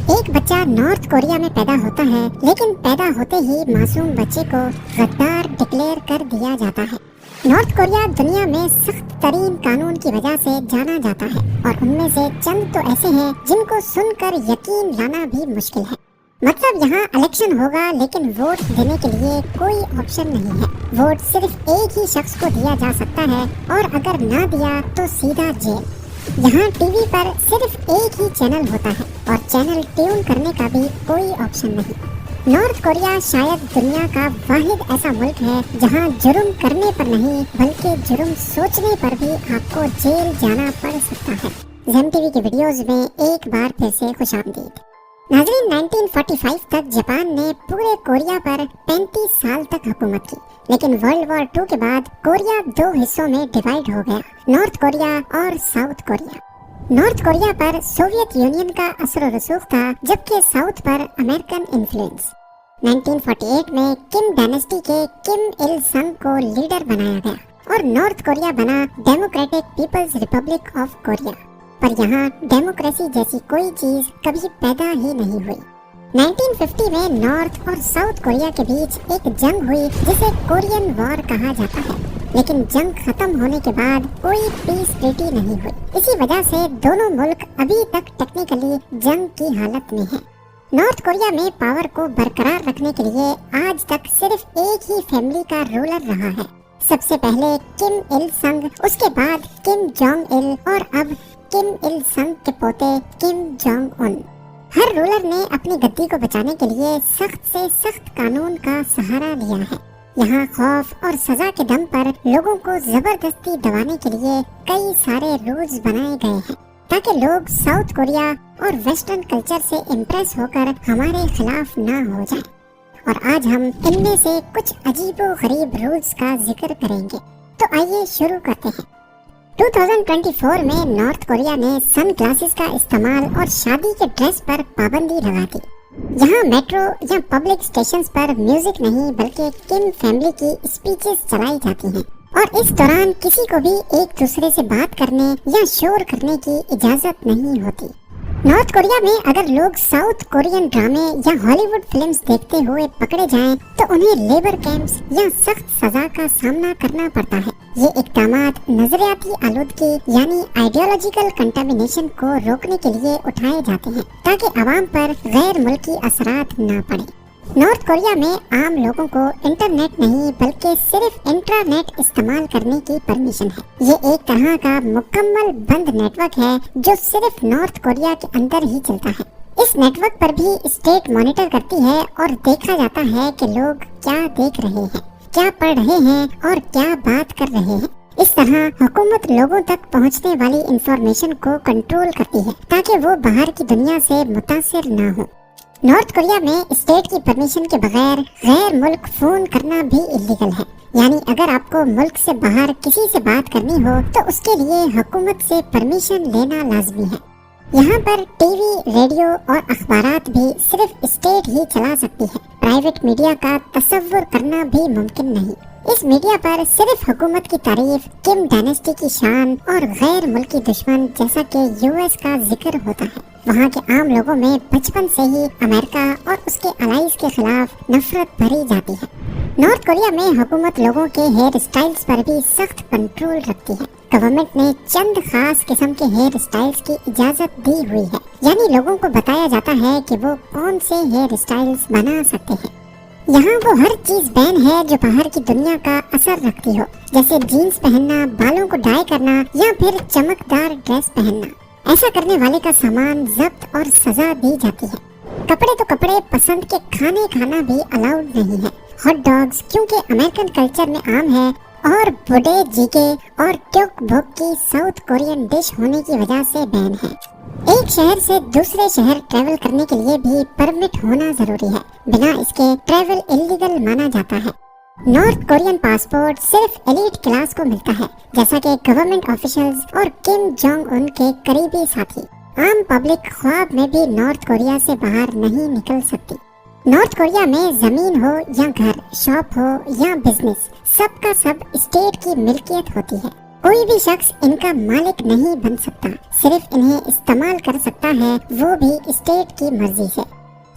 एक बच्चा north Korea में पैदा होता है, लेकिन पैदा होते ही मासूम बच्चे को गद्दार डिक्लेयर कर दिया जाता है। नॉर्थ कोरिया दुनिया में सख्त तरीन कानून की वजह से जाना जाता है और उनमें से चंद तो ऐसे हैं जिनको सुनकर यकीन लाना भी मुश्किल है। मतलब यहाँ इलेक्शन होगा, लेकिन वोट देने के लिए कोई ऑप्शन नहीं है। वोट सिर्फ एक ही शख्स को दिया जा सकता है और अगर ना दिया तो सीधा जेल। यहाँ टीवी पर सिर्फ एक ही चैनल होता है और चैनल ट्यून करने का भी कोई ऑप्शन नहीं। नॉर्थ कोरिया शायद दुनिया का वाहिद ऐसा मुल्क है जहाँ जुर्म करने पर नहीं बल्कि जुर्म सोचने पर भी आपको जेल जाना पड़ सकता है। ज़ेम टीवी की वीडियोस में एक बार फिर से खुशामदीद। नाज़रीन, 1945 तक जापान ने पूरे कोरिया पर 35 साल तक हुकूमत की, लेकिन वर्ल्ड वॉर 2 के बाद कोरिया दो हिस्सों में डिवाइड हो गया, नॉर्थ कोरिया और साउथ कोरिया। नॉर्थ कोरिया पर सोवियत यूनियन का असर और रसूख था, जबकि साउथ पर अमेरिकन इन्फ्लुएंस। 1948 में किम डायनेस्टी के किम इल संग को लीडर बनाया गया और नॉर्थ कोरिया बना democratic people's republic of Korea. पर यहाँ डेमोक्रेसी जैसी कोई चीज कभी पैदा ही नहीं हुई। 1950 में नॉर्थ और साउथ कोरिया के बीच एक जंग हुई जिसे कोरियन वॉर कहा जाता है, लेकिन जंग खत्म होने के बाद कोई पीस ट्रीटी नहीं हुई। इसी वजह से दोनों मुल्क अभी तक टेक्निकली जंग की हालत में हैं। नॉर्थ कोरिया में पावर को बरकरार रखने के लिए आज तक सिर्फ एक ही फैमिली का रूलर रहा है। सबसे पहले किम इल संग, उसके बाद किम जोंग इल और अब किम इल संग के पोते किम जोंग उन। हर रूलर ने अपनी गद्दी को बचाने के लिए सख्त से सख्त कानून का सहारा लिया है। यहाँ खौफ और सजा के दम पर लोगों को जबरदस्ती दबाने के लिए कई सारे रूल्स बनाए गए हैं ताकि लोग साउथ कोरिया और वेस्टर्न कल्चर से इम्प्रेस होकर हमारे खिलाफ ना हो जाएं। और आज हम इनमें से कुछ अजीबो गरीब रूल्स का जिक्र करेंगे। तो आइए शुरू करते हैं। 2024 में नॉर्थ कोरिया ने सन ग्लासेस का इस्तेमाल और शादी के ड्रेस पर पाबंदी लगा दी। यहाँ मेट्रो या पब्लिक स्टेशंस पर म्यूजिक नहीं बल्कि किम फैमिली की स्पीचेस चलाई जाती हैं और इस दौरान किसी को भी एक दूसरे से बात करने या शोर करने की इजाजत नहीं होती। नॉर्थ कोरिया में अगर लोग साउथ कोरियन ड्रामे या हॉलीवुड फिल्म्स देखते हुए पकड़े जाएं, तो उन्हें लेबर कैंप्स या सख्त सजा का सामना करना पड़ता है। ये इक़दामात नजरियाती आलूदगी यानी आइडियोलॉजिकल कंटामिनेशन को रोकने के लिए उठाए जाते हैं ताकि आवाम पर गैर मुल्की असरात न पड़े। नॉर्थ कोरिया में आम लोगों को इंटरनेट नहीं बल्कि सिर्फ इंट्रानेट इस्तेमाल करने की परमिशन है। ये एक तरह का मुकम्मल बंद नेटवर्क है जो सिर्फ नॉर्थ कोरिया के अंदर ही चलता है। इस नेटवर्क पर भी स्टेट मॉनिटर करती है और देखा जाता है कि लोग क्या देख रहे हैं, क्या पढ़ रहे हैं और क्या बात कर रहे हैं। इस तरह हुकूमत लोगों तक पहुंचने वाली इंफॉर्मेशन को कंट्रोल करती है ताकि वो बाहर की दुनिया से मुतासिर ना हो। नॉर्थ कोरिया में स्टेट की परमिशन के बगैर गैर मुल्क फोन करना भी इलीगल है। यानी अगर आपको मुल्क से बाहर किसी से बात करनी हो तो उसके लिए हुकूमत से परमिशन लेना लाजमी है। यहाँ पर टीवी, रेडियो और अखबारात भी सिर्फ स्टेट ही चला सकती है। प्राइवेट मीडिया का तसव्वुर करना भी मुमकिन नहीं। इस मीडिया पर सिर्फ हुकूमत की तारीफ, किम डायनेस्टी की शान और गैर मुल्की दुश्मन जैसा कि यूएस का जिक्र होता है। वहाँ के आम लोगों में बचपन से ही अमेरिका और उसके अलाइज के खिलाफ नफरत भरी जाती है। नॉर्थ कोरिया में हुकूमत लोगों के हेयर स्टाइल्स पर भी सख्त कंट्रोल रखती है। गवर्नमेंट ने चंद खास किस्म के हेयर स्टाइल्स की इजाजत दी हुई है, यानी लोगों को बताया जाता है कि वो कौन से हेयर स्टाइल्स बना सकते हैं। यहाँ वो हर चीज बैन है जो बाहर की दुनिया का असर रखती हो, जैसे जीन्स पहनना, बालों को डाई करना या फिर चमकदार ड्रेस पहनना। ऐसा करने वाले का सामान जब्त और सजा दी जाती है। कपड़े तो कपड़े, पसंद के खाने खाना भी अलाउड नहीं है। हॉट डॉग्स क्योंकि अमेरिकन कल्चर में आम है और बुडे जीके और ट्योक भोक की साउथ कोरियन डिश होने की वजह से बैन है। एक शहर से दूसरे शहर ट्रैवल करने के लिए भी परमिट होना जरूरी है, बिना इसके ट्रैवल इलीगल माना जाता है। नॉर्थ कोरियन पासपोर्ट सिर्फ एलीट क्लास को मिलता है, जैसा कि गवर्नमेंट ऑफिशियल्स और किम जोंग उन के करीबी साथी। आम पब्लिक ख्वाब में भी नॉर्थ कोरिया से बाहर नहीं निकल सकती। नॉर्थ कोरिया में जमीन हो या घर, शॉप हो या बिजनेस, सब का सब स्टेट की मिल्कियत होती है। कोई भी शख्स इनका मालिक नहीं बन सकता, सिर्फ इन्हें इस्तेमाल कर सकता है, वो भी स्टेट की मर्जी से।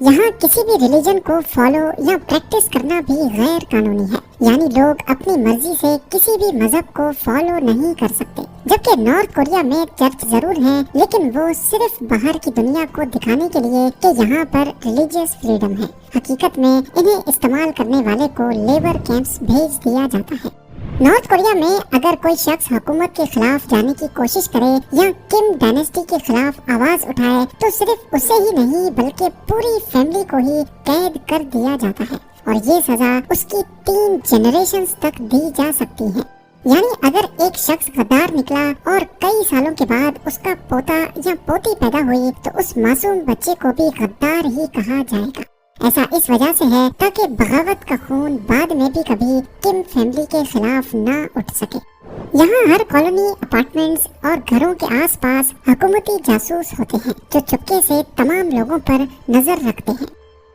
यहाँ किसी भी रिलीजन को फॉलो या प्रैक्टिस करना भी गैर कानूनी है, यानी लोग अपनी मर्जी से किसी भी मजहब को फॉलो नहीं कर सकते। जबकि नॉर्थ कोरिया में चर्च जरूर हैं, लेकिन वो सिर्फ बाहर की दुनिया को दिखाने के लिए कि यहाँ पर रिलीजियस फ्रीडम है। हकीकत में इन्हें इस्तेमाल करने वाले को लेबर कैंप्स भेज दिया जाता है। नॉर्थ कोरिया में अगर कोई शख्स हुकूमत के खिलाफ जाने की कोशिश करे या किम डायनेस्टी के खिलाफ आवाज उठाए तो सिर्फ उसे ही नहीं बल्कि पूरी फैमिली को ही कैद कर दिया जाता है और ये सजा उसकी 3 जनरेशंस तक दी जा सकती है। यानी अगर एक शख्स गद्दार निकला और कई सालों के बाद उसका पोता या पोती पैदा हुई तो उस मासूम बच्चे को भी गद्दार ही कहा जाएगा। ऐसा इस वजह से है ताकि बगावत का खून बाद में भी कभी किम फैमिली के खिलाफ ना उठ सके। यहाँ हर कॉलोनी, अपार्टमेंट्स और घरों के आसपास हुकूमती जासूस होते हैं जो चुपके से तमाम लोगों पर नजर रखते हैं।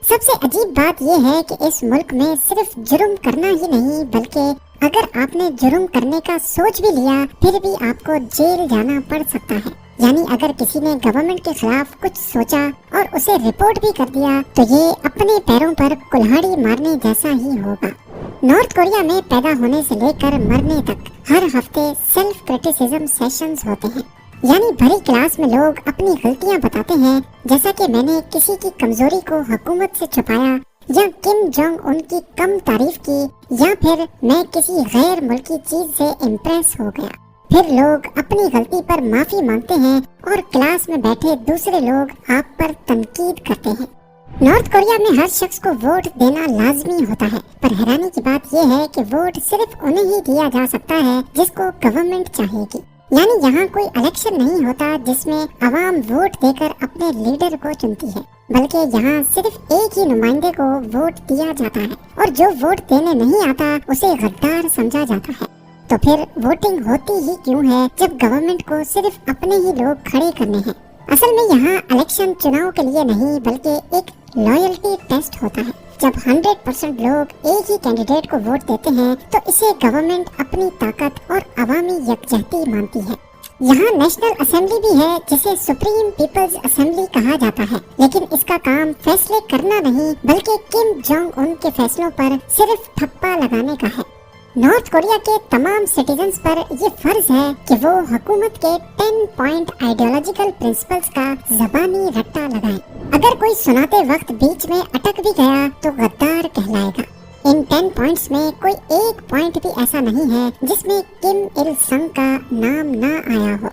सबसे अजीब बात यह है कि इस मुल्क में सिर्फ जुर्म करना ही नहीं बल्कि अगर आपने जुर्म करने का सोच भी लिया फिर भी आपको जेल जाना पड़ सकता है। यानी अगर किसी ने गवर्नमेंट के खिलाफ कुछ सोचा और उसे रिपोर्ट भी कर दिया तो ये अपने पैरों पर कुल्हाड़ी मारने जैसा ही होगा। नॉर्थ कोरिया में पैदा होने से लेकर मरने तक हर हफ्ते सेल्फ क्रिटिसिज्म सेशंस होते हैं। यानी भरी क्लास में लोग अपनी गलतियां बताते हैं, जैसा कि मैंने किसी की कमजोरी को हुकूमत से छुपाया या किम जोंग उन की कम तारीफ की या फिर मैं किसी गैर मुल्की चीज से इम्प्रेस हो गया। फिर लोग अपनी गलती पर माफी मांगते हैं और क्लास में बैठे दूसरे लोग आप पर तनकीद करते हैं। नॉर्थ कोरिया में हर शख्स को वोट देना लाजमी होता है, पर हैरानी की बात यह है कि वोट सिर्फ उन्हें ही दिया जा सकता है जिसको गवर्नमेंट चाहेगी। यानी यहाँ कोई इलेक्शन नहीं होता जिसमें आवाम वोट देकर अपने लीडर को चुनती है, बल्कि यहाँ सिर्फ एक ही नुमाइंदे को वोट दिया जाता है और जो वोट देने नहीं आता उसे गद्दार समझा जाता है। तो फिर वोटिंग होती ही क्यों है जब गवर्नमेंट को सिर्फ अपने ही लोग खड़े करने हैं। असल में यहाँ इलेक्शन चुनाव के लिए नहीं बल्कि एक लॉयल्टी टेस्ट होता है। जब 100% लोग एक ही कैंडिडेट को वोट देते हैं तो इसे गवर्नमेंट अपनी ताकत और अवामी यकजहती मानती है। यहाँ नेशनल असेंबली भी है जिसे सुप्रीम पीपल्स असेंबली कहा जाता है, लेकिन इसका काम फैसले करना नहीं बल्कि किम जोंग उन के फैसलों पर सिर्फ ठप्पा लगाने का है। नॉर्थ कोरिया के तमाम सिटीजन्स पर ये फर्ज है कि वो हुकूमत के 10 पॉइंट आइडियोलॉजिकल प्रिंसिपल्स का जबानी रट्टा लगाएं। अगर कोई सुनाते वक्त बीच में अटक भी गया तो गद्दार कहलाएगा। इन 10 पॉइंट्स में कोई एक पॉइंट भी ऐसा नहीं है जिसमें किम इल संग का नाम ना आया हो।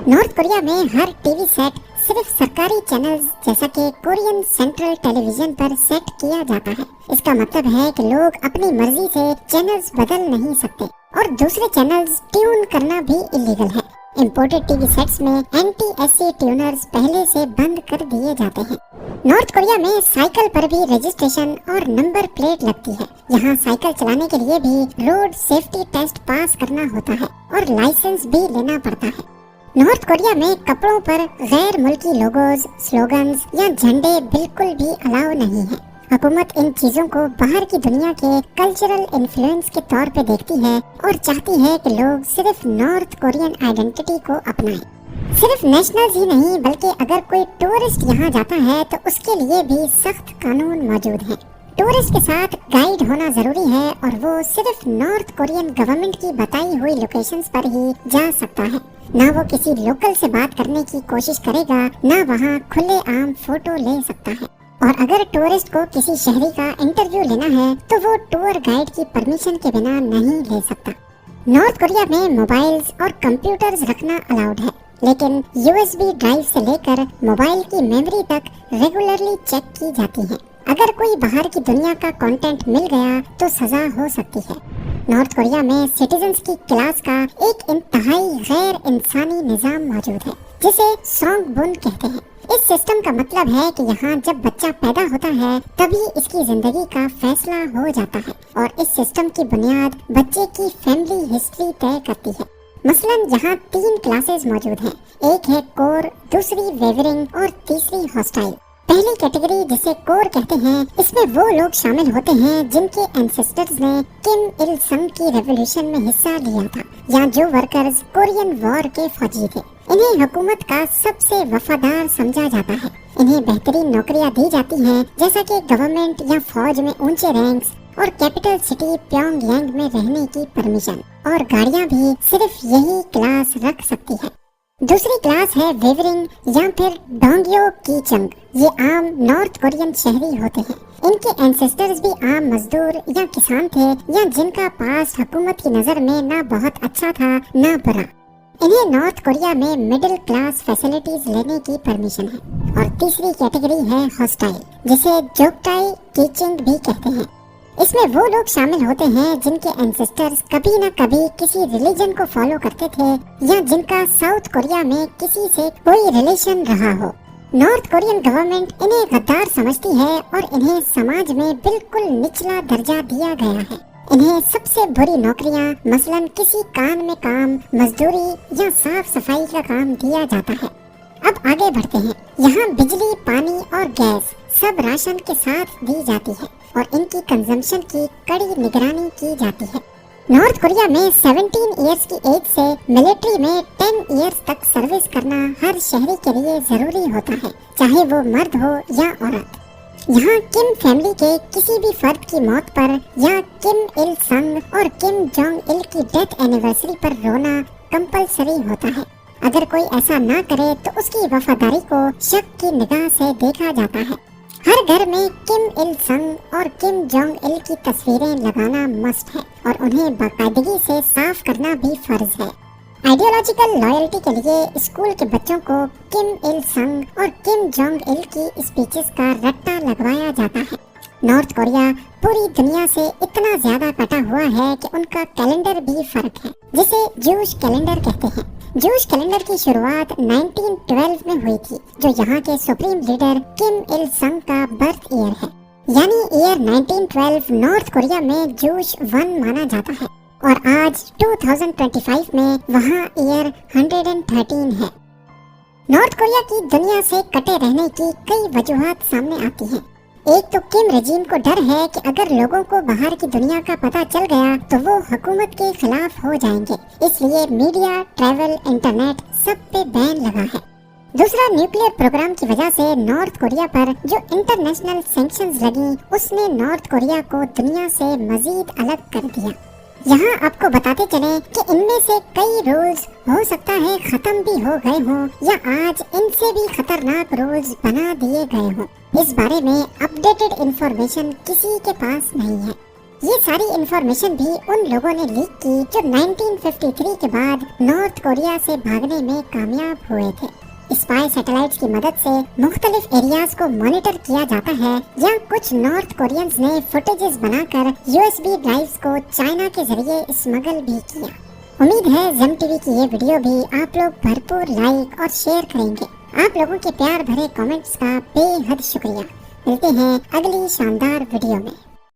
नॉर्थ कोरिया में हर टीवी सेट सिर्फ सरकारी चैनल्स जैसा कि कोरियन सेंट्रल टेलीविजन पर सेट किया जाता है। इसका मतलब है कि लोग अपनी मर्जी से चैनल्स बदल नहीं सकते और दूसरे चैनल्स ट्यून करना भी इलीगल है। इम्पोर्टेड टीवी सेट्स में एंटी-एससी ट्यूनर्स पहले से बंद कर दिए जाते हैं। नॉर्थ कोरिया में साइकिल पर भी रजिस्ट्रेशन और नंबर प्लेट लगती है। यहाँ साइकिल चलाने के लिए भी रोड सेफ्टी टेस्ट पास करना होता है और लाइसेंस भी लेना पड़ता है। नॉर्थ कोरिया में कपड़ों पर गैर मुल्की लोगोज, स्लोगन्स या झंडे बिल्कुल भी अलाउ नहीं है। हुकूमत इन चीजों को बाहर की दुनिया के कल्चरल इन्फ्लुएंस के तौर पे देखती है और चाहती है कि लोग सिर्फ नॉर्थ कोरियन आइडेंटिटी को अपनाएं। सिर्फ नेशनल्स ही नहीं बल्कि अगर कोई टूरिस्ट यहाँ जाता है तो उसके लिए भी सख्त कानून मौजूद हैं। टूरिस्ट के साथ गाइड होना जरूरी है और वो सिर्फ नॉर्थ कोरियन गवर्नमेंट की बताई हुई लोकेशंस पर ही जा सकता है। ना वो किसी लोकल से बात करने की कोशिश करेगा, ना वहाँ खुले आम फोटो ले सकता है। और अगर टूरिस्ट को किसी शहरी का इंटरव्यू लेना है तो वो टूर गाइड की परमिशन के बिना नहीं ले सकता। नॉर्थ कोरिया में मोबाइल्स और कंप्यूटर्स रखना अलाउड है, लेकिन यूएसबी ड्राइव से लेकर मोबाइल की मेमोरी तक रेगुलरली चेक की जाती है। अगर कोई बाहर की दुनिया का कंटेंट मिल गया तो सजा हो सकती है। नॉर्थ कोरिया में सिटीजन्स की क्लास का एक इंतहाई गैर इंसानी निजाम मौजूद है जिसे सोंगबुन कहते हैं। इस सिस्टम का मतलब है कि यहाँ जब बच्चा पैदा होता है तभी इसकी जिंदगी का फैसला हो जाता है और इस सिस्टम की बुनियाद बच्चे की फैमिली हिस्ट्री तय करती है। मसलन यहाँ 3 क्लासेस मौजूद हैं। एक है कोर, दूसरी वेवरिंग और तीसरी हॉस्टाइल। पहली कैटेगरी जिसे कोर कहते हैं, इसमें वो लोग शामिल होते हैं जिनके एंसेस्टर्स ने किम इल संग की रेवोल्यूशन में हिस्सा लिया था, या जो वर्कर्स कोरियन वॉर के फौजी थे। इन्हें हुकूमत का सबसे वफादार समझा जाता है। इन्हें बेहतरीन नौकरियां दी जाती हैं, जैसा कि गवर्नमेंट या फौज में ऊंचे रैंक्स और कैपिटल सिटी प्योंगयांग में रहने की परमिशन, और गाड़ियां भी सिर्फ यही क्लास रख सकती है। दूसरी क्लास है वेवरिंग या फिर डोंगयो कीचंग। ये आम नॉर्थ कोरियन शहरी होते हैं। इनके एंसेस्टर्स भी आम मजदूर या किसान थे, या जिनका पास हुकूमत की नजर में ना बहुत अच्छा था ना बुरा। इन्हें नॉर्थ कोरिया में मिडिल क्लास फैसिलिटीज लेने की परमिशन है। और तीसरी कैटेगरी है हॉस्टाइल, जिसे जोगटाई कीचिंग भी कहते हैं। इसमें वो लोग शामिल होते हैं जिनके एंसेस्टर्स कभी न कभी किसी रिलीजन को फॉलो करते थे, या जिनका साउथ कोरिया में किसी से कोई रिलेशन रहा हो। नॉर्थ कोरियन गवर्नमेंट इन्हें गद्दार समझती है और इन्हें समाज में बिल्कुल निचला दर्जा दिया गया है। इन्हें सबसे बुरी नौकरियां, मसलन किसी कान में काम, मजदूरी या साफ सफाई का काम दिया जाता है। अब आगे बढ़ते हैं। यहाँ बिजली, पानी और गैस सब राशन के साथ दी जाती है और इनकी कंजम्पशन की कड़ी निगरानी की जाती है। नॉर्थ कोरिया में 17 इयर्स की एज से मिलिट्री में 10 इयर्स तक सर्विस करना हर शहरी के लिए जरूरी होता है, चाहे वो मर्द हो या औरत। यहाँ किम फैमिली के किसी भी फर्द की मौत पर या किम इल संग और किम जोंग इल की डेथ एनिवर्सरी पर रोना कंपलसरी होता है। अगर कोई ऐसा ना करे तो उसकी वफादारी को शक की निगाह से देखा जाता है। हर घर में किम इल संग और किम जोंग इल की तस्वीरें लगाना मस्ट है और उन्हें बाकायदगी से साफ करना भी फर्ज है। आइडियोलॉजिकल लॉयल्टी के लिए स्कूल के बच्चों को किम इल संग और किम जोंग इल की स्पीचेस का रट्टा लगवाया जाता है। नॉर्थ कोरिया पूरी दुनिया से इतना ज्यादा कटा हुआ है कि उनका कैलेंडर भी फर्क है, जिसे जूश कैलेंडर कहते हैं। जूश कैलेंडर की शुरुआत 1912 में हुई थी, जो यहाँ के सुप्रीम लीडर किम इल संग का बर्थ ईयर है। यानी ईयर 1912 नॉर्थ कोरिया में जूश 1 माना जाता है और आज 2025 में वहाँ ईयर 113 है। नॉर्थ कोरिया की दुनिया से कटे रहने की कई वजूहात सामने आती हैं। एक तो किम रजीम को डर है कि अगर लोगों को बाहर की दुनिया का पता चल गया तो वो हुकूमत के खिलाफ हो जाएंगे, इसलिए मीडिया, ट्रैवल, इंटरनेट सब पे बैन लगा है। दूसरा, न्यूक्लियर प्रोग्राम की वजह से नॉर्थ कोरिया पर जो इंटरनेशनल सैंक्शंस लगी, उसने नॉर्थ कोरिया को दुनिया से मजीद अलग कर दिया। यहाँ आपको बताते चले कि इनमें से कई रूल्स हो सकता है खत्म भी हो गए हों या आज इनसे भी खतरनाक रूल्स बना दिए गए हों। इस बारे में अपडेटेड इंफॉर्मेशन किसी के पास नहीं है। ये सारी इंफॉर्मेशन भी उन लोगों ने लीक की जो 1953 के बाद नॉर्थ कोरिया से भागने में कामयाब हुए थे। स्पाई सैटेलाइट्स की मदद से मुख्तलिफ एरियाज को मॉनिटर किया जाता है, या कुछ नॉर्थ कोरियंस ने फुटेजेस बनाकर USB ड्राइव्स को चाइना के जरिए स्मगल भी किया। उम्मीद है ज़म टीवी की ये वीडियो भी आप लोग भरपूर लाइक और शेयर करेंगे। आप लोगों के प्यार भरे कमेंट्स का बेहद शुक्रिया। मिलते हैं अगली शानदार वीडियो में।